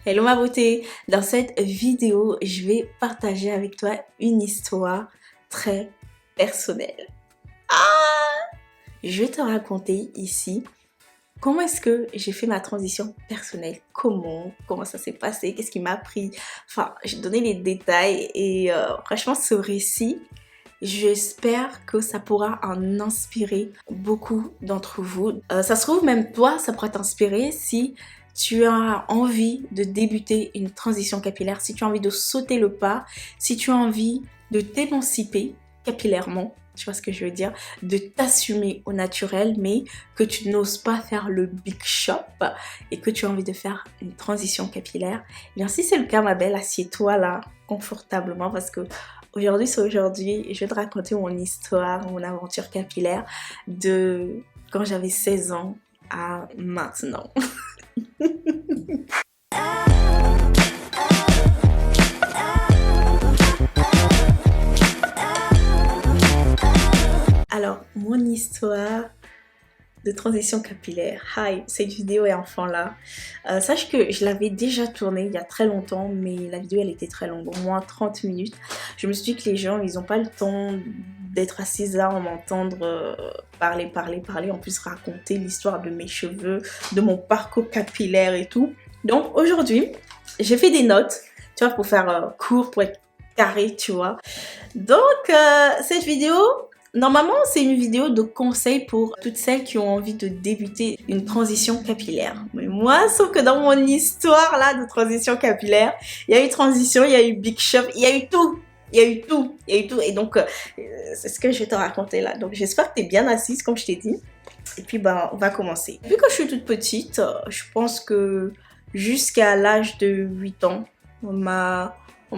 Hello ma beauté, dans cette vidéo, je vais partager avec toi une histoire très personnelle. Je vais te raconter ici comment est-ce que j'ai fait ma transition personnelle, comment ça s'est passé, qu'est-ce qui m'a appris. Enfin, j'ai donné les détails et franchement ce récit, j'espère que ça pourra en inspirer beaucoup d'entre vous. Ça se trouve même toi, ça pourra t'inspirer si tu as envie de débuter une transition capillaire, si tu as envie de sauter le pas, si tu as envie de t'émanciper capillairement, tu vois ce que je veux dire, de t'assumer au naturel, mais que tu n'oses pas faire le big shop et que tu as envie de faire une transition capillaire. Et bien si c'est le cas ma belle, assieds-toi là confortablement parce que aujourd'hui c'est aujourd'hui, je vais te raconter mon histoire, mon aventure capillaire de quand j'avais 16 ans à maintenant. Alors, mon histoire de transition capillaire. Hi, cette vidéo est enfin là. Sache que je l'avais déjà tournée il y a très longtemps, mais la vidéo elle était très longue, au moins 30 minutes. Je me suis dit que les gens, ils n'ont pas le temps d'être assis là, à m'entendre parler, en plus raconter l'histoire de mes cheveux, de mon parcours capillaire et tout. Donc aujourd'hui, j'ai fait des notes, tu vois, pour faire court, pour être carré, tu vois. Donc, cette vidéo... Normalement, c'est une vidéo de conseils pour toutes celles qui ont envie de débuter une transition capillaire. Mais moi, sauf que dans mon histoire là de transition capillaire, il y a eu transition, il y a eu big shop, il y a eu tout. Il y a eu tout. Et donc, c'est ce que je vais te raconter là. Donc, j'espère que tu es bien assise, comme je t'ai dit. Et puis, bah, on va commencer. Vu que je suis toute petite, je pense que jusqu'à l'âge de 8 ans, on m'a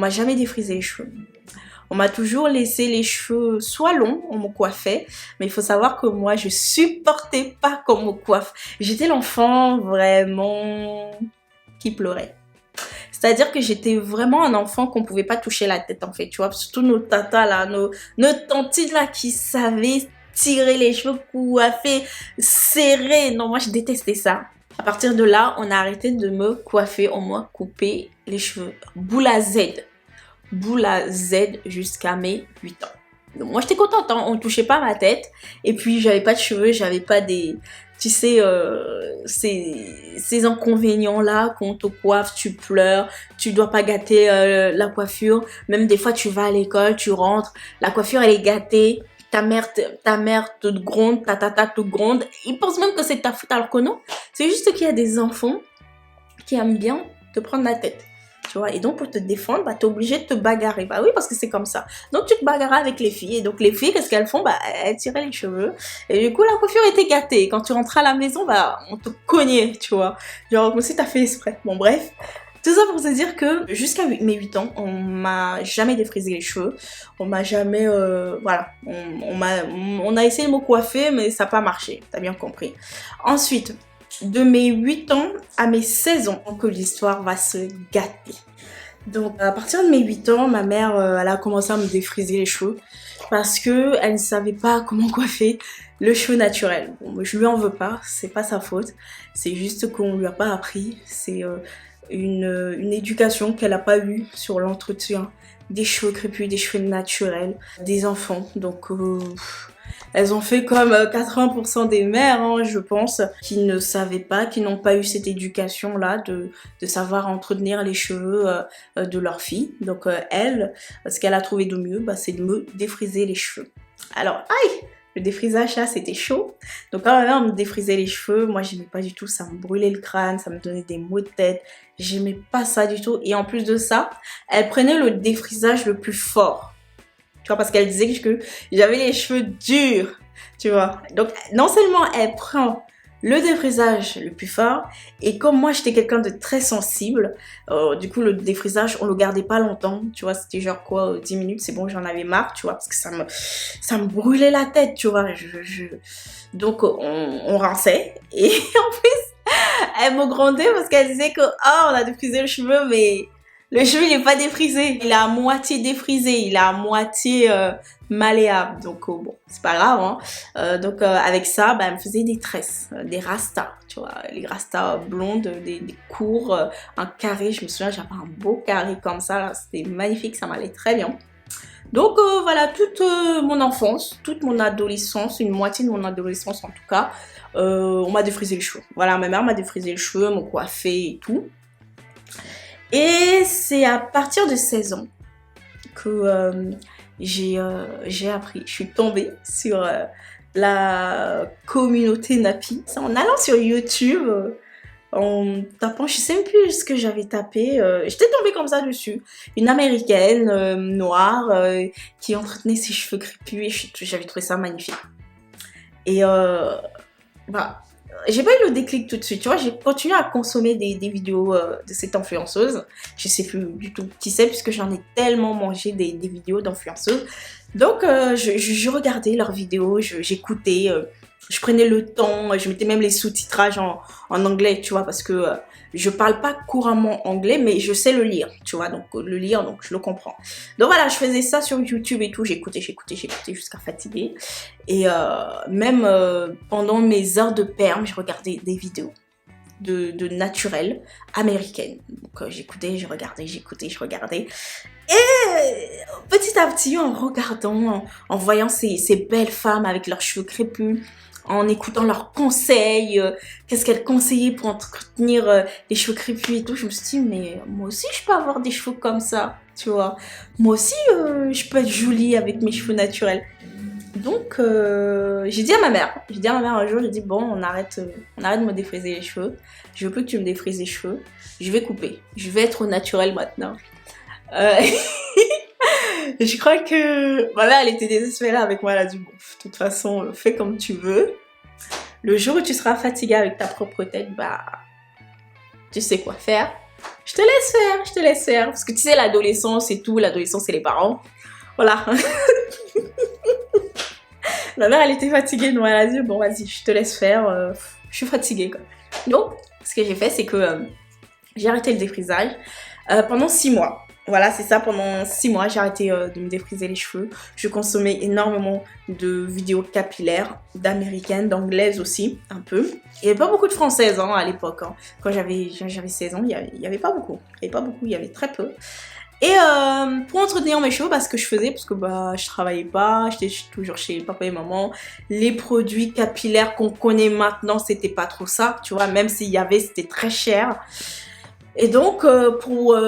jamais défrisé les cheveux. On m'a toujours laissé les cheveux soit longs, on me coiffait, mais il faut savoir que moi, je supportais pas qu'on me coiffe. J'étais l'enfant vraiment qui pleurait. C'est-à-dire que j'étais vraiment un enfant qu'on pouvait pas toucher la tête en fait, tu vois. Surtout nos tatas là, nos tantites là qui savaient tirer les cheveux, coiffer, serrer. Non, moi je détestais ça. À partir de là, on a arrêté de me coiffer, on m'a coupé les cheveux. Boule à Z jusqu'à mes 8 ans. Donc moi j'étais contente, hein, on ne touchait pas ma tête et puis j'avais pas de cheveux, j'avais pas des, tu sais, ces inconvénients là, qu'on te coiffe, tu pleures, tu dois pas gâter la coiffure, même des fois tu vas à l'école, tu rentres, la coiffure elle est gâtée, ta mère te gronde, ta tata te gronde, ils pensent même que c'est ta faute alors que non, c'est juste qu'il y a des enfants qui aiment bien te prendre la tête. Tu vois, et donc pour te défendre, bah, tu es obligé de te bagarrer. Bah oui, parce que c'est comme ça. Donc tu te bagarres avec les filles. Et donc les filles, qu'est-ce qu'elles font? Bah elles tiraient les cheveux. Et du coup, la coiffure était gâtée. Et quand tu rentrais à la maison, bah on te cognait, tu vois. Genre comme si t'as fait exprès. Bon bref. Tout ça pour te dire que jusqu'à mes 8 ans, on m'a jamais défrisé les cheveux. On m'a jamais... voilà. On a essayé de me coiffer, mais ça n'a pas marché. T'as bien compris. Ensuite... de mes 8 ans à mes 16 ans que l'histoire va se gâter. Donc à partir de mes 8 ans, ma mère elle a commencé à me défriser les cheveux parce que elle ne savait pas comment coiffer le cheveu naturel. Bon, je lui en veux pas, c'est pas sa faute, c'est juste qu'on lui a pas appris, c'est une éducation qu'elle a pas eue sur l'entretien des cheveux crépus, des cheveux naturels des enfants. Donc elles ont fait comme 80% des mères, hein, je pense, qui ne savaient pas, qui n'ont pas eu cette éducation-là de savoir entretenir les cheveux de leur fille. Donc elle, ce qu'elle a trouvé de mieux, bah, c'est de me défriser les cheveux. Alors, aïe! Le défrisage là, c'était chaud. Donc quand ma mère me défrisait les cheveux, moi j'aimais pas du tout, ça me brûlait le crâne, ça me donnait des maux de tête. J'aimais pas ça du tout. Et en plus de ça, elle prenait le défrisage le plus fort. Tu vois, parce qu'elle disait que j'avais les cheveux durs, tu vois. Donc, non seulement elle prend le défrisage le plus fort, et comme moi, j'étais quelqu'un de très sensible, du coup, le défrisage, on le gardait pas longtemps, tu vois. C'était genre quoi, 10 minutes, c'est bon, j'en avais marre, tu vois, parce que ça me brûlait la tête, tu vois. Donc, on rinçait, et en plus, elle me grondait parce qu'elle disait que, oh, on a défrisé le cheveu, mais Le cheveu, il est pas défrisé. Il est à moitié défrisé. Il est à moitié malléable. Donc, bon, c'est pas grave. Hein. Avec ça, bah, elle me faisait des tresses, des rastas. Tu vois, les rastas blondes, des courts, un carré. Je me souviens, j'avais un beau carré comme ça. C'était magnifique. Ça m'allait très bien. Donc, voilà, toute mon enfance, toute mon adolescence, une moitié de mon adolescence en tout cas, on m'a défrisé les cheveux. Voilà, ma mère m'a défrisé les cheveux, m'a coiffé et tout. Et c'est à partir de 16 ans que j'ai appris, je suis tombée sur la communauté Nappy. C'est en allant sur YouTube, en tapant, je sais même plus ce que j'avais tapé, j'étais tombée comme ça dessus. Une américaine noire qui entretenait ses cheveux crépus et j'avais trouvé ça magnifique. Et bah, j'ai pas eu le déclic tout de suite, tu vois, j'ai continué à consommer des vidéos de cette influenceuse. Je sais plus du tout qui c'est, puisque j'en ai tellement mangé des vidéos d'influenceuses. Donc, je regardais leurs vidéos, j'écoutais, je prenais le temps, je mettais même les sous-titrages en anglais, tu vois, parce que je parle pas couramment anglais, mais je sais le lire, tu vois, donc le lire, donc je le comprends. Donc voilà, je faisais ça sur YouTube et tout, j'écoutais jusqu'à fatiguer. Et même pendant mes heures de perm, je regardais des vidéos de naturelles américaines. Donc j'écoutais, je regardais. Et petit à petit, en regardant, en voyant ces belles femmes avec leurs cheveux crépus, en écoutant leurs conseils, qu'est-ce qu'elles conseillaient pour entretenir les cheveux crépus et tout, je me suis dit, mais moi aussi, je peux avoir des cheveux comme ça, tu vois. Moi aussi, je peux être jolie avec mes cheveux naturels. Donc, j'ai dit à ma mère un jour, j'ai dit, bon, on arrête de me défriser les cheveux. Je veux plus que tu me défrises les cheveux. Je vais couper. Je vais être au naturel maintenant. Je crois que ma mère, elle était désespérée avec moi. Elle a dit, bon, de toute façon, fais comme tu veux. Le jour où tu seras fatiguée avec ta propre tête, bah, tu sais quoi faire. Je te laisse faire. Parce que tu sais, l'adolescence et tout, l'adolescence et les parents. Voilà. Ma mère, elle était fatiguée, donc elle a dit, bon, vas-y, je te laisse faire. Je suis fatiguée, quoi. Donc, ce que j'ai fait, c'est que j'ai arrêté le défrisage pendant 6 mois. Voilà, c'est ça, pendant 6 mois, j'ai arrêté de me défriser les cheveux. Je consommais énormément de vidéos capillaires, d'américaines, d'anglaises aussi, un peu. Il n'y avait pas beaucoup de françaises hein, à l'époque. Hein. Quand j'avais 16 ans, il n'y avait pas beaucoup. Il y avait très peu. Et pour entretenir mes cheveux, ce que je faisais, parce que bah, je travaillais pas, j'étais toujours chez papa et maman. Les produits capillaires qu'on connaît maintenant, c'était pas trop ça, tu vois, même s'il y avait, c'était très cher. Et donc, pour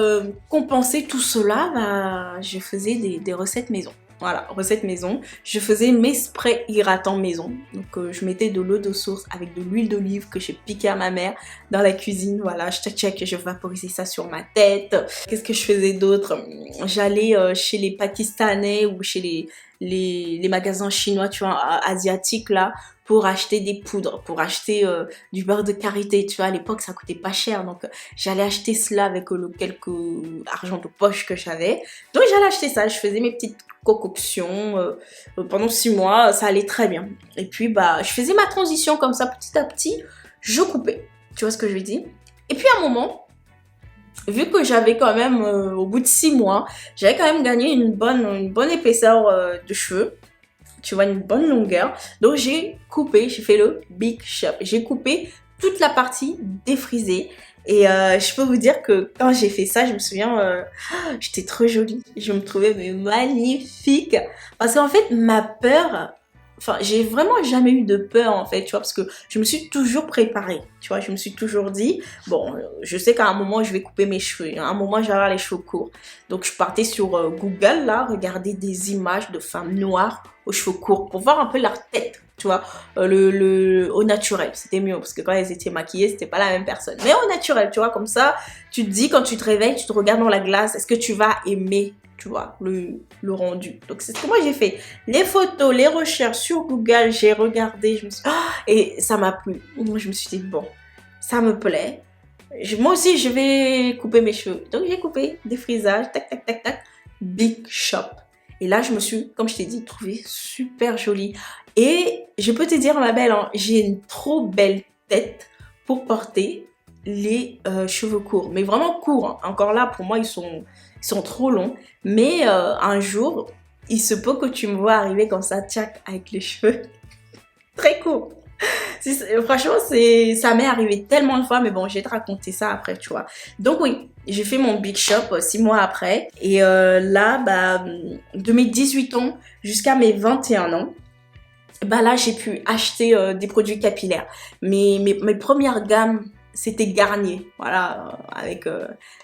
compenser tout cela, bah, je faisais des recettes maison. Voilà, recettes maison. Je faisais mes sprays hydratants maison. Donc, je mettais de l'eau de source avec de l'huile d'olive que j'ai piqué à ma mère dans la cuisine. Voilà, je vaporisais ça sur ma tête. Qu'est-ce que je faisais d'autre? J'allais chez les Pakistanais ou chez les magasins chinois, tu vois, asiatiques là, pour acheter des poudres, pour acheter du beurre de karité, tu vois, à l'époque ça coûtait pas cher, donc j'allais acheter cela avec le quelques argent de poche que j'avais, donc j'allais acheter ça, je faisais mes petites concoctions, pendant 6 mois, ça allait très bien, et puis bah, je faisais ma transition comme ça, petit à petit, je coupais, tu vois ce que je veux dire, et puis à un moment, vu que j'avais quand même, au bout de 6 mois, j'avais quand même gagné une bonne épaisseur de cheveux, tu vois, une bonne longueur. Donc j'ai coupé, j'ai fait le big chop. J'ai coupé toute la partie défrisée. Et je peux vous dire que quand j'ai fait ça, je me souviens, j'étais trop jolie. Je me trouvais mais magnifique. Parce qu'en fait, ma peur... Enfin, j'ai vraiment jamais eu de peur en fait, tu vois, parce que je me suis toujours préparée, tu vois, je me suis toujours dit, bon, je sais qu'à un moment je vais couper mes cheveux, à un moment je vais avoir les cheveux courts. Donc je partais sur Google là, regarder des images de femmes noires aux cheveux courts pour voir un peu leur tête, tu vois, au naturel, c'était mieux parce que quand elles étaient maquillées, c'était pas la même personne. Mais au naturel, tu vois, comme ça, tu te dis quand tu te réveilles, tu te regardes dans la glace, est-ce que tu vas aimer, tu vois, le rendu. Donc c'est ce que moi j'ai fait. Les photos, les recherches sur Google, j'ai regardé, et ça m'a plu. Moi je me suis dit, bon, ça me plaît. Moi aussi je vais couper mes cheveux. Donc j'ai coupé, défrisage, tac, tac, tac, tac, big shop. Et là je me suis, comme je t'ai dit, trouvée super jolie. Et je peux te dire ma belle, hein, j'ai une trop belle tête pour porter les cheveux courts, mais vraiment courts, hein. Encore là, pour moi, ils sont trop longs. Mais un jour, il se peut que tu me vois arriver comme ça, tchac, avec les cheveux très courts. Franchement, ça m'est arrivé tellement de fois, mais bon, je vais te raconter ça après, tu vois. Donc oui, j'ai fait mon big shop 6 mois après. Et là, bah, de mes 18 ans jusqu'à mes 21 ans, bah là, j'ai pu acheter des produits capillaires. Mes premières gammes, c'était Garnier. Voilà,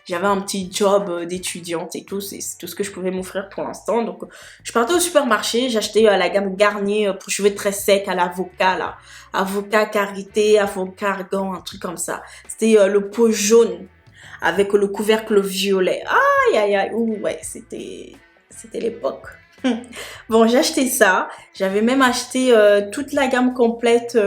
j'avais un petit job d'étudiante et tout. C'est tout ce que je pouvais m'offrir pour l'instant. Donc, je partais au supermarché, j'achetais la gamme Garnier pour cheveux très secs à l'avocat, là. Avocat karité, avocat argan, un truc comme ça. C'était le pot jaune avec le couvercle violet. Aïe, aïe, aïe. Ouh, ouais, c'était l'époque. Bon, j'ai acheté ça. J'avais même acheté toute la gamme complète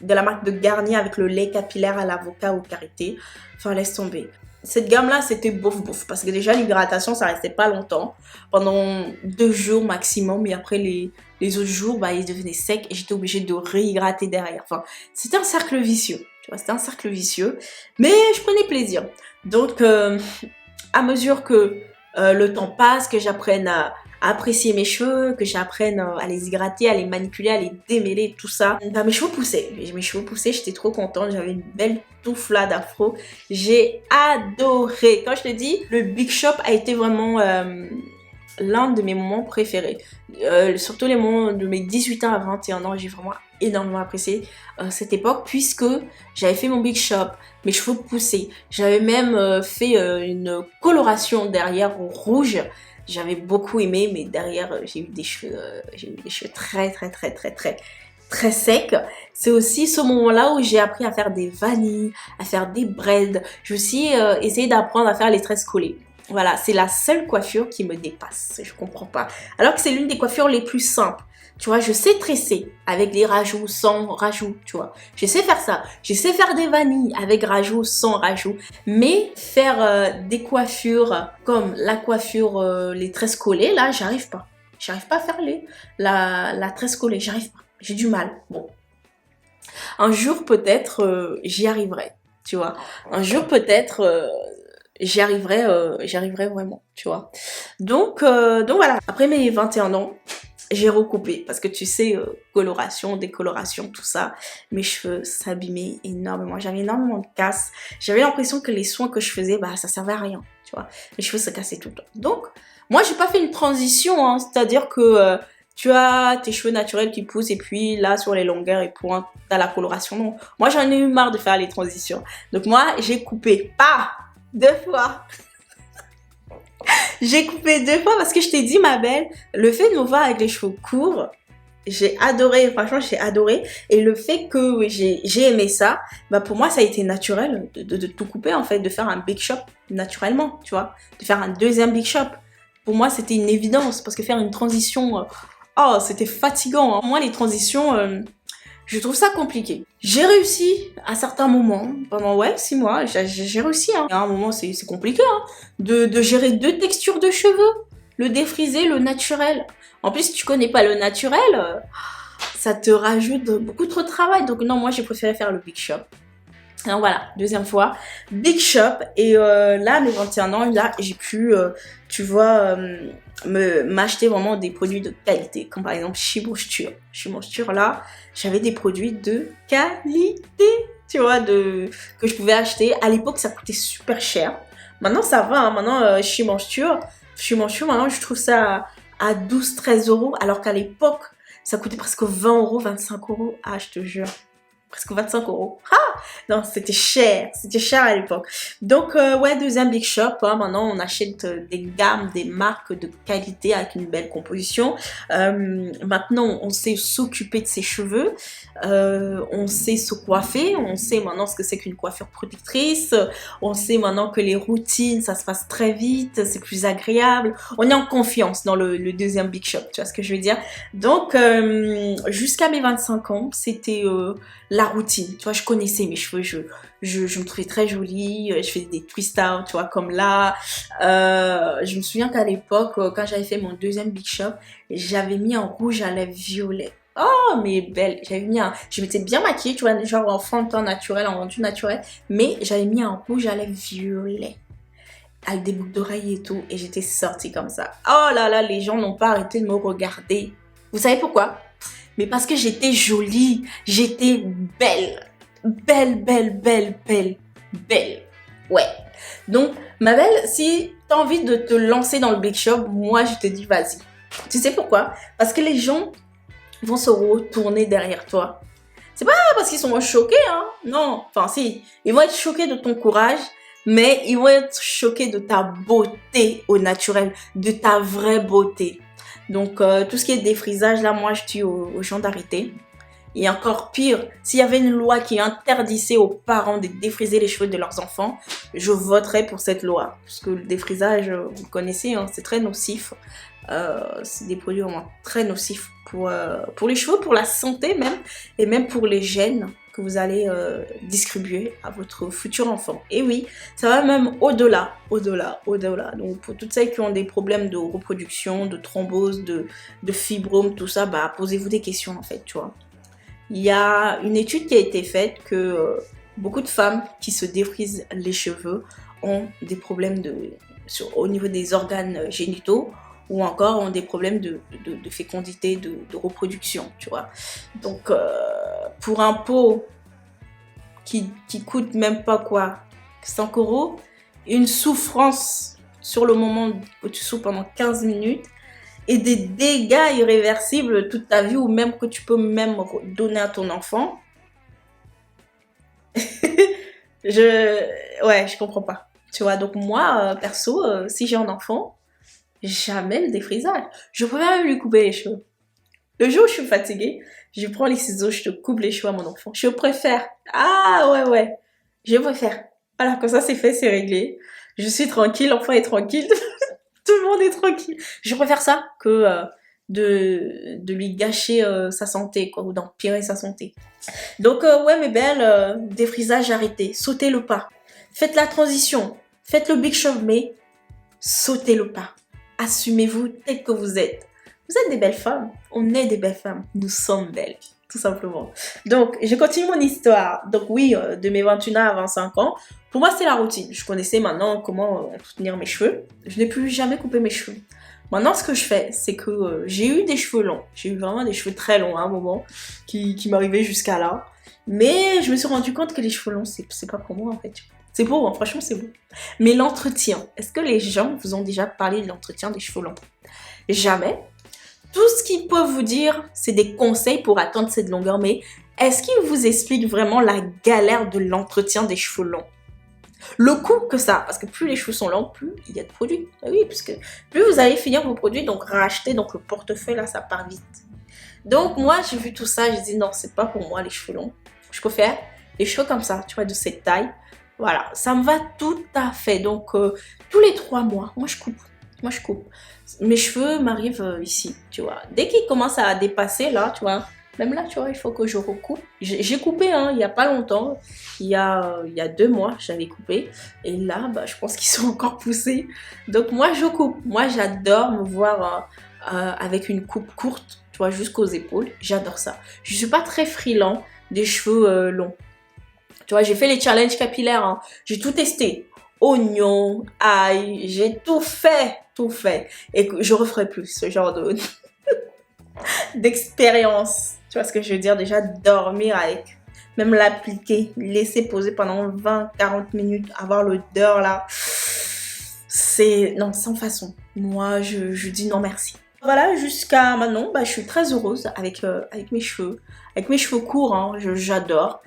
de la marque de Garnier avec le lait capillaire à l'avocat ou karité. Enfin, laisse tomber. Cette gamme-là, c'était bof bof parce que déjà l'hydratation, ça restait pas longtemps. Pendant 2 jours maximum. Et après, les autres jours, bah, ils devenaient secs et j'étais obligée de réhydrater derrière. Enfin, c'était un cercle vicieux. Tu vois, c'était un cercle vicieux. Mais je prenais plaisir. Donc, à mesure que le temps passe, que j'apprenne à apprécier mes cheveux, que j'apprenne à les hydrater, à les manipuler, à les démêler, tout ça. Bah, mes cheveux poussaient, j'étais trop contente, j'avais une belle touffe là d'afro. J'ai adoré. Quand je te dis, le Big Shop a été vraiment l'un de mes moments préférés. Surtout les moments de mes 18 ans à 21 ans, j'ai vraiment énormément apprécié cette époque puisque j'avais fait mon Big Shop, mes cheveux poussaient. J'avais même fait une coloration derrière au rouge. J'avais beaucoup aimé, mais derrière, j'ai eu des cheveux très, très, très, très, très, très secs. C'est aussi ce moment-là où j'ai appris à faire des vanilles, à faire des braids. J'ai aussi essayé d'apprendre à faire les tresses collées. Voilà, c'est la seule coiffure qui me dépasse. Je comprends pas. Alors que c'est l'une des coiffures les plus simples. Tu vois, je sais tresser avec des rajouts, sans rajouts, tu vois. Je sais faire ça. Je sais faire des vanilles avec rajouts, sans rajouts. Mais faire des coiffures comme la coiffure, les tresses collées, là, j'arrive pas. J'arrive pas à faire la tresse collée. J'arrive pas. J'ai du mal. Bon. Un jour, peut-être, j'y arriverai. Tu vois. Un jour, peut-être, j'y arriverai vraiment, tu vois. Donc voilà. Après mes 21 ans, j'ai recoupé parce que tu sais, coloration, décoloration, tout ça, mes cheveux s'abîmaient énormément. J'avais énormément de casse. J'avais l'impression que les soins que je faisais, bah ça servait à rien, tu vois. Mes cheveux se cassaient tout le temps. Donc, moi, j'ai pas fait une transition, hein, c'est-à-dire que tu as tes cheveux naturels qui poussent et puis là, sur les longueurs et points, t'as la coloration. Non, moi, j'en ai eu marre de faire les transitions. Donc moi, j'ai coupé, pas 2 fois. J'ai coupé 2 fois parce que je t'ai dit, ma belle, le fait de me voir avec les cheveux courts, j'ai adoré, franchement, j'ai adoré. Et le fait que j'ai aimé ça, bah pour moi, ça a été naturel de tout couper, en fait, de faire un big shop naturellement, tu vois, de faire un deuxième big shop. Pour moi, c'était une évidence parce que faire une transition, oh, c'était fatigant, hein. Moi, les transitions, je trouve ça compliqué. J'ai réussi à certains moments, pendant 6 mois, j'ai réussi. Hein. À un moment, c'est compliqué hein, de gérer 2 textures de cheveux. Le défrisé, le naturel. En plus, si tu connais pas le naturel, ça te rajoute beaucoup trop de travail. Donc non, moi, j'ai préféré faire le big shop. Donc voilà, deuxième fois, big shop. Et là, à mes 21 ans, là, j'ai pu, tu vois, m'acheter vraiment des produits de qualité. Comme par exemple Chez Moisture. Chez Moisture, là, j'avais des produits de qualité, tu vois, que je pouvais acheter. À l'époque, ça coûtait super cher. Maintenant, ça va. Hein. Maintenant, Chez Moisture, maintenant, je trouve ça à 12-13 euros. Alors qu'à l'époque, ça coûtait presque 20 euros, 25 euros. Ah, je te jure. Presque 25 euros. Ah! Non, c'était cher à l'époque. Donc, ouais, deuxième big shop. Hein, maintenant, on achète des gammes, des marques de qualité avec une belle composition. Maintenant, on sait s'occuper de ses cheveux. On sait se coiffer. On sait maintenant ce que c'est qu'une coiffure protectrice. On sait maintenant que les routines, ça se passe très vite. C'est plus agréable. On est en confiance dans le deuxième big shop. Tu vois ce que je veux dire? Donc, jusqu'à mes 25 ans, c'était la routine. Tu vois, je connaissais mes cheveux. Je me trouvais très jolie. Je faisais des twist out, tu vois, comme là. Je me souviens qu'à l'époque, quand j'avais fait mon deuxième big shop, j'avais mis un rouge à lèvres violet. Oh, mais belle. Je m'étais bien maquillée, tu vois, genre en fond de teint naturel, en rendu naturel. Mais j'avais mis un rouge à lèvres violet. Avec des boucles d'oreilles et tout. Et j'étais sortie comme ça. Oh là là, les gens n'ont pas arrêté de me regarder. Vous savez pourquoi? Mais parce que j'étais jolie. J'étais belle. Belle, belle, belle, belle, belle. Ouais. Donc, ma belle, si t'as envie de te lancer dans le big shop, moi, je te dis vas-y. Tu sais pourquoi? Parce que les gens vont se retourner derrière toi. C'est pas parce qu'ils sont choqués, hein. Non. Enfin, si. Ils vont être choqués de ton courage, mais ils vont être choqués de ta beauté au naturel, de ta vraie beauté. Donc, tout ce qui est défrisage, là, moi, je dis aux gens d'arrêter. Et encore pire, s'il y avait une loi qui interdisait aux parents de défriser les cheveux de leurs enfants, je voterais pour cette loi. Parce que le défrisage, vous connaissez, hein, c'est très nocif. C'est des produits vraiment très nocifs pour les cheveux, pour la santé même, et même pour les gènes que vous allez distribuer à votre futur enfant. Et oui, ça va même au-delà. Donc pour toutes celles qui ont des problèmes de reproduction, de thrombose, de fibrome, tout ça, bah posez-vous des questions en fait, tu vois. Il y a une étude qui a été faite que beaucoup de femmes qui se défrisent les cheveux ont des problèmes au niveau des organes génitaux ou encore ont des problèmes de fécondité, de reproduction, tu vois. Donc, pour un pot qui coûte même pas quoi, 5 euros, une souffrance sur le moment où tu souffres pendant 15 minutes, et des dégâts irréversibles toute ta vie ou même que tu peux même donner à ton enfant. je comprends pas. Tu vois, donc moi, perso, si j'ai un enfant, jamais le défrisage. Je préfère même lui couper les cheveux. Le jour où je suis fatiguée, je prends les ciseaux, je te coupe les cheveux à mon enfant. Je préfère. Ah ouais. Je préfère. Voilà, comme ça c'est fait, c'est réglé. Je suis tranquille, l'enfant est tranquille. Tout le monde est tranquille. Je préfère ça que de lui gâcher sa santé, quoi, ou d'empirer sa santé. Donc, ouais, mes belles, défrisage arrêté. Sautez le pas. Faites la transition. Faites le big shove, mais sautez le pas. Assumez-vous tel que vous êtes. Vous êtes des belles femmes. On est des belles femmes. Nous sommes belles. Tout simplement. Donc, je continue mon histoire. Donc oui, de mes 21 à 25 ans, pour moi, c'est la routine. Je connaissais maintenant comment entretenir mes cheveux. Je n'ai plus jamais coupé mes cheveux. Maintenant, ce que je fais, c'est que j'ai eu des cheveux longs. J'ai eu vraiment des cheveux très longs à un moment qui m'arrivaient jusqu'à là. Mais je me suis rendu compte que les cheveux longs, c'est pas pour moi en fait. C'est beau, hein, franchement, c'est beau. Mais l'entretien, est-ce que les gens vous ont déjà parlé de l'entretien des cheveux longs? Jamais. Tout ce qu'ils peuvent vous dire, c'est des conseils pour atteindre cette longueur, mais est-ce qu'ils vous expliquent vraiment la galère de l'entretien des cheveux longs? Le coût que ça, parce que plus les cheveux sont longs, plus il y a de produits. Oui, parce que plus vous allez finir vos produits, donc racheter, donc le portefeuille là, ça part vite. Donc moi, j'ai vu tout ça, j'ai dit non, c'est pas pour moi les cheveux longs. Je préfère les cheveux comme ça, tu vois, de cette taille. Voilà, ça me va tout à fait. Donc tous les 3 mois, moi je coupe. Mes cheveux m'arrivent ici, tu vois. Dès qu'ils commencent à dépasser, là, tu vois, même là, tu vois, il faut que je recoupe. J'ai coupé, hein, il n'y a pas longtemps. Il y a 2 mois, j'avais coupé. Et là, bah, je pense qu'ils sont encore poussés. Donc, moi, je coupe. Moi, j'adore me voir avec une coupe courte, tu vois, jusqu'aux épaules. J'adore ça. Je ne suis pas très friand des cheveux longs. Tu vois, j'ai fait les challenges capillaires, hein. J'ai tout testé. Oignon, ail, j'ai tout fait. Et je referai plus ce genre d'expérience. Tu vois ce que je veux dire? Déjà, dormir avec, même l'appliquer, laisser poser pendant 20-40 minutes, avoir l'odeur là. Non, sans façon. Moi, je dis non merci. Voilà, jusqu'à maintenant, bah, je suis très heureuse avec mes cheveux. Avec mes cheveux courts, hein, j'adore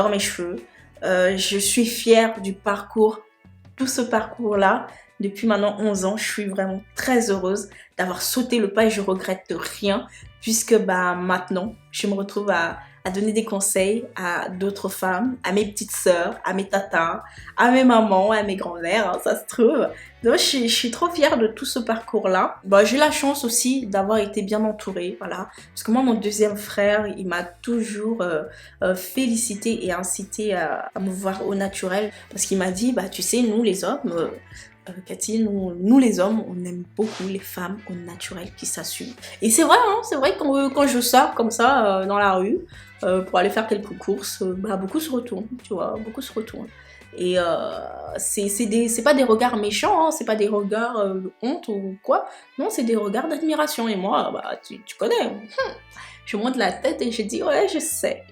mes cheveux. Je suis fière du parcours, tout ce parcours-là. Depuis maintenant 11 ans, je suis vraiment très heureuse d'avoir sauté le pas et je regrette rien puisque bah, maintenant, je me retrouve à donner des conseils à d'autres femmes, à mes petites sœurs, à mes tatas, à mes mamans, à mes grands-mères, hein, ça se trouve. Donc je suis trop fière de tout ce parcours-là. Bah, j'ai la chance aussi d'avoir été bien entourée, voilà. Parce que moi, mon deuxième frère, il m'a toujours félicité et incité à me voir au naturel. Parce qu'il m'a dit, bah tu sais, nous les hommes, Cathy, nous les hommes, on aime beaucoup les femmes au naturel qui s'assument. Et c'est vrai, hein, c'est vrai quand je sors comme ça dans la rue pour aller faire quelques courses, beaucoup se retournent, tu vois, beaucoup se retournent. Et c'est pas des regards méchants, hein, c'est pas des regards de honte ou quoi. Non, c'est des regards d'admiration. Et moi, tu connais. Je monte la tête et je dis, ouais, je sais.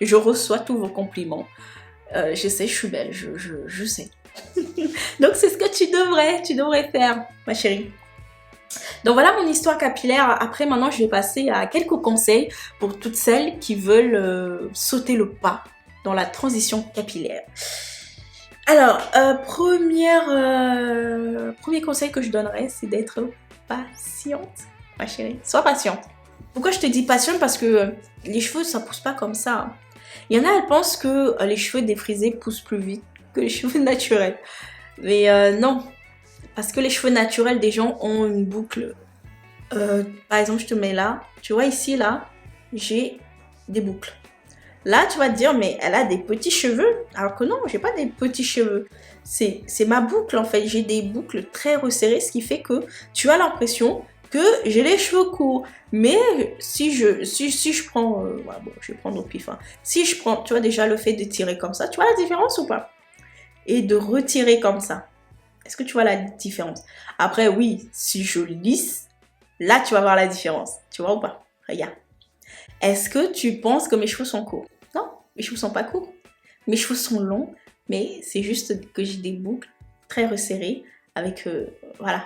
Je reçois tous vos compliments. Je sais, je suis belle, je sais. Donc c'est ce que tu devrais faire, ma chérie. Donc voilà mon histoire capillaire. Après, maintenant, je vais passer à quelques conseils pour toutes celles qui veulent sauter le pas dans la transition capillaire. Alors, premier conseil que je donnerais, c'est d'être patiente, ma chérie. Sois patiente. Pourquoi je te dis patiente? Parce que les cheveux, ça pousse pas comme ça. Il y en a, elles pensent que les cheveux défrisés poussent plus vite que les cheveux naturels. Mais non, parce que les cheveux naturels des gens ont une boucle. Par exemple, je te mets là. Tu vois ici, là, j'ai des boucles. Là, tu vas te dire, mais elle a des petits cheveux. Alors que non, j'ai pas des petits cheveux. C'est ma boucle, en fait. J'ai des boucles très resserrées, ce qui fait que tu as l'impression que j'ai les cheveux courts. Mais si je prends... je vais prendre au pif. Hein. Si je prends, tu vois, déjà le fait de tirer comme ça, tu vois la différence ou pas? Et de retirer comme ça. Est-ce que tu vois la différence? Après, oui, si je lisse, là, tu vas voir la différence. Tu vois ou pas? Regarde. Est-ce que tu penses que mes cheveux sont courts? Non, mes cheveux sont pas courts. Mes cheveux sont longs, mais c'est juste que j'ai des boucles très resserrées, avec,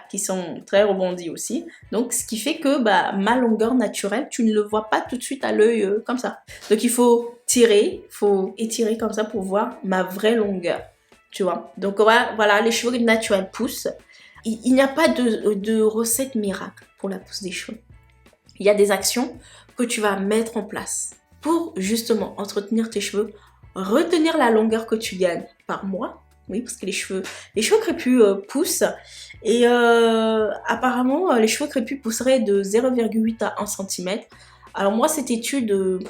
qui sont très rebondies aussi. Donc, ce qui fait que ma longueur naturelle, tu ne le vois pas tout de suite à l'œil comme ça. Donc, il faut tirer, il faut étirer comme ça pour voir ma vraie longueur. Tu vois. Donc, voilà, les cheveux naturels poussent. Il n'y a pas de recette miracle pour la pousse des cheveux. Il y a des actions que tu vas mettre en place pour justement entretenir tes cheveux, retenir la longueur que tu gagnes par mois. Oui, parce que les cheveux crépus poussent. Et apparemment, les cheveux crépus pousseraient de 0,8 à 1 cm. Alors moi, cette étude,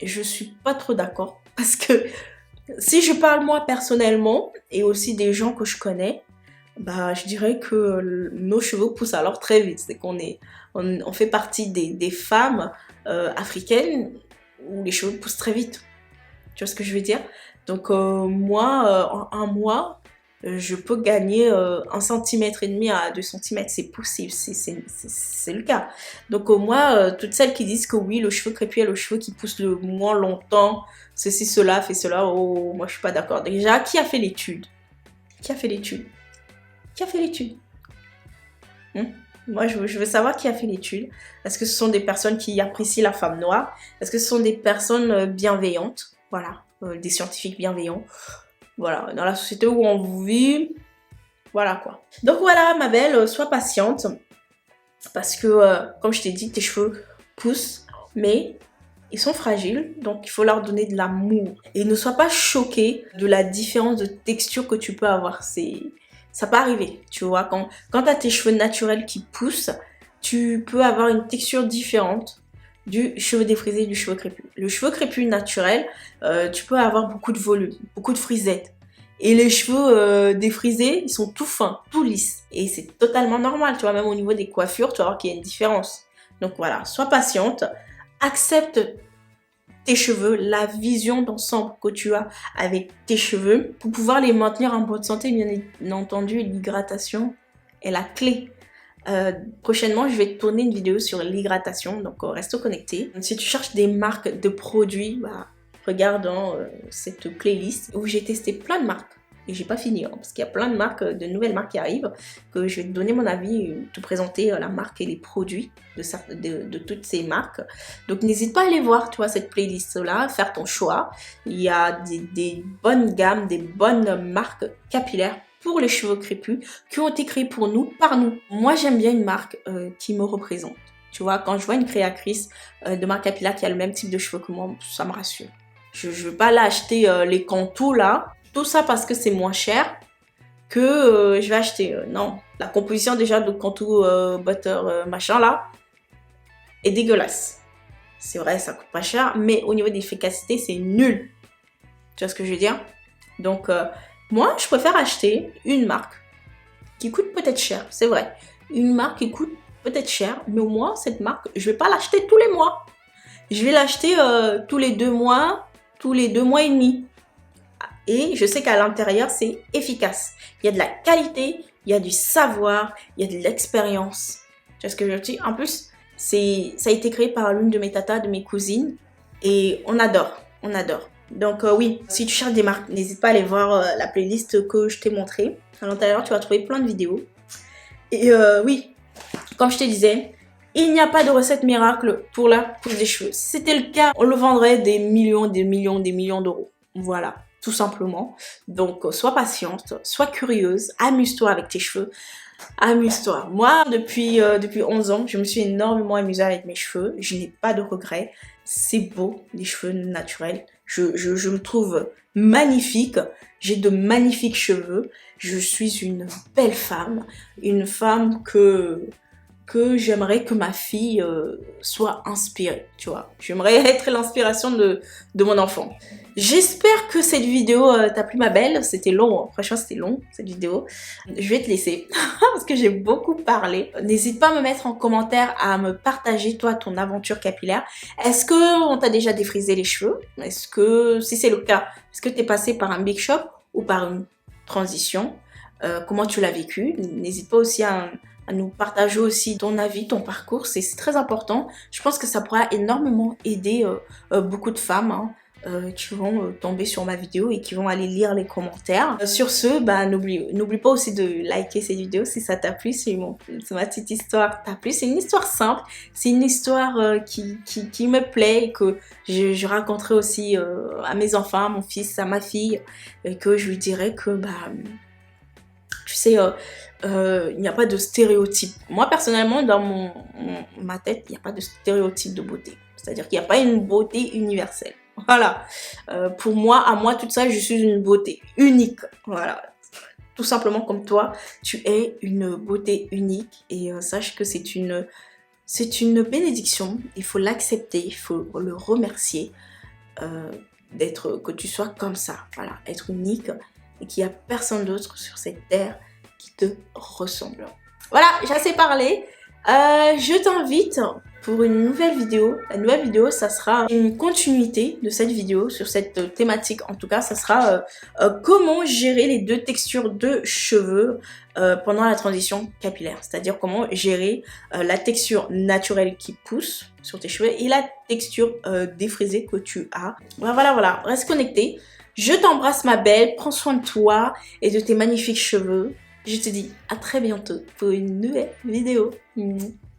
je suis pas trop d'accord. Parce que si je parle moi personnellement, et aussi des gens que je connais, je dirais que nos cheveux poussent alors très vite. C'est on fait partie des femmes africaines où les cheveux poussent très vite. Tu vois ce que je veux dire? Donc moi, en un mois, je peux gagner 1,5 cm à 2 cm. C'est possible, c'est le cas. Donc moi, toutes celles qui disent que oui, le cheveu crépus est le cheveu qui pousse le moins longtemps, ceci, cela, fait cela, oh, moi je suis pas d'accord. Déjà, qui a fait l'étude? Qui a fait l'étude? Moi, je veux savoir qui a fait l'étude. Est-ce que ce sont des personnes qui apprécient la femme noire? Est-ce que ce sont des personnes bienveillantes? Voilà, des scientifiques bienveillants. Voilà, dans la société où on vit, voilà quoi. Donc voilà, ma belle, sois patiente. Parce que, comme je t'ai dit, tes cheveux poussent, mais ils sont fragiles, donc il faut leur donner de l'amour. Et ne sois pas choquée de la différence de texture que tu peux avoir. Ça peut arriver, tu vois. Quand tu as tes cheveux naturels qui poussent, tu peux avoir une texture différente du cheveu défrisé et du cheveu crépus. Le cheveu crépus naturel, tu peux avoir beaucoup de volume, beaucoup de frisettes. Et les cheveux défrisés, ils sont tout fins, tout lisses. Et c'est totalement normal, tu vois, même au niveau des coiffures, tu vas voir qu'il y a une différence. Donc voilà, sois patiente, accepte tes cheveux, la vision d'ensemble que tu as avec tes cheveux pour pouvoir les maintenir en bonne santé. Bien entendu, l'hydratation est la clé. Prochainement, je vais te tourner une vidéo sur l'hydratation, donc reste connecté. Si tu cherches des marques de produits, regarde dans cette playlist où j'ai testé plein de marques. Et j'ai pas fini, parce qu'il y a plein de nouvelles marques qui arrivent, que je vais te donner mon avis, te présenter la marque et les produits de toutes ces marques. Donc n'hésite pas à aller voir, tu vois, cette playlist-là, faire ton choix. Il y a des bonnes gammes, des bonnes marques capillaires pour les cheveux crépus qui ont été créées pour nous, par nous. Moi, j'aime bien une marque qui me représente. Tu vois, quand je vois une créatrice de marque capillaire qui a le même type de cheveux que moi, ça me rassure. Je ne veux pas l'acheter les Cantu là. Tout ça parce que c'est moins cher que je vais acheter. Non, la composition déjà de Cantu Butter machin là est dégueulasse. C'est vrai, ça coûte pas cher, mais au niveau d'efficacité, c'est nul. Tu vois ce que je veux dire? Donc, moi, je préfère acheter une marque qui coûte peut-être cher, c'est vrai. Une marque qui coûte peut-être cher, mais au moins, cette marque, je vais pas l'acheter tous les mois. Je vais l'acheter tous les 2 mois, tous les 2 mois et demi. Et je sais qu'à l'intérieur, c'est efficace. Il y a de la qualité, il y a du savoir, il y a de l'expérience. Tu vois ce que je veux dire? En plus, ça a été créé par l'une de mes tatas, de mes cousines. Et on adore, on adore. Donc oui, si tu cherches des marques, n'hésite pas à aller voir la playlist que je t'ai montrée. À l'intérieur, tu vas trouver plein de vidéos. Et oui, comme je te disais, il n'y a pas de recette miracle pour la pousse des cheveux. Si c'était le cas, on le vendrait des millions, des millions, des millions d'euros. Voilà, tout simplement. Donc, sois patiente, sois curieuse, amuse-toi avec tes cheveux. Amuse-toi. Moi, depuis 11 ans, je me suis énormément amusée avec mes cheveux. Je n'ai pas de regrets. C'est beau, les cheveux naturels. Je me trouve magnifique. J'ai de magnifiques cheveux. Je suis une belle femme. Une femme que j'aimerais que ma fille soit inspirée, tu vois. J'aimerais être l'inspiration de mon enfant. J'espère que cette vidéo t'a plu, ma belle. C'était long, hein. Franchement, c'était long, cette vidéo. Je vais te laisser parce que j'ai beaucoup parlé. N'hésite pas à me mettre en commentaire, à me partager, toi, ton aventure capillaire. Est-ce qu'on t'a déjà défrisé les cheveux? Est-ce que, si c'est le cas, est-ce que t'es passé par un big shop ou par une transition? Comment tu l'as vécu? N'hésite pas aussi à nous partager aussi ton avis, ton parcours, c'est très important. Je pense que ça pourra énormément aider beaucoup de femmes hein, qui vont tomber sur ma vidéo et qui vont aller lire les commentaires. Sur ce, bah, n'oublie pas aussi de liker cette vidéo si ça t'a plu, si ma petite histoire t'a plu. C'est une histoire simple, c'est une histoire qui me plaît et que je raconterai aussi à mes enfants, à mon fils, à ma fille, et que je lui dirai que bah, tu sais, il n'y a pas de stéréotype. Moi, personnellement, dans ma tête, il n'y a pas de stéréotype de beauté. C'est-à-dire qu'il n'y a pas une beauté universelle. Voilà. Pour moi, à moi, toute seule, je suis une beauté unique. Voilà. Tout simplement comme toi, tu es une beauté unique. Et sache que c'est une bénédiction. Il faut l'accepter, il faut le remercier que tu sois comme ça. Voilà, être unique. Et qu'il n'y a personne d'autre sur cette terre qui te ressemble. Voilà, j'ai assez parlé. Je t'invite pour une nouvelle vidéo. La nouvelle vidéo, ça sera une continuité de cette vidéo sur cette thématique. En tout cas, ça sera comment gérer les 2 textures de cheveux pendant la transition capillaire. C'est-à-dire comment gérer la texture naturelle qui pousse sur tes cheveux et la texture défrisée que tu as. Voilà. Reste connecté. Je t'embrasse ma belle, prends soin de toi et de tes magnifiques cheveux. Je te dis à très bientôt pour une nouvelle vidéo.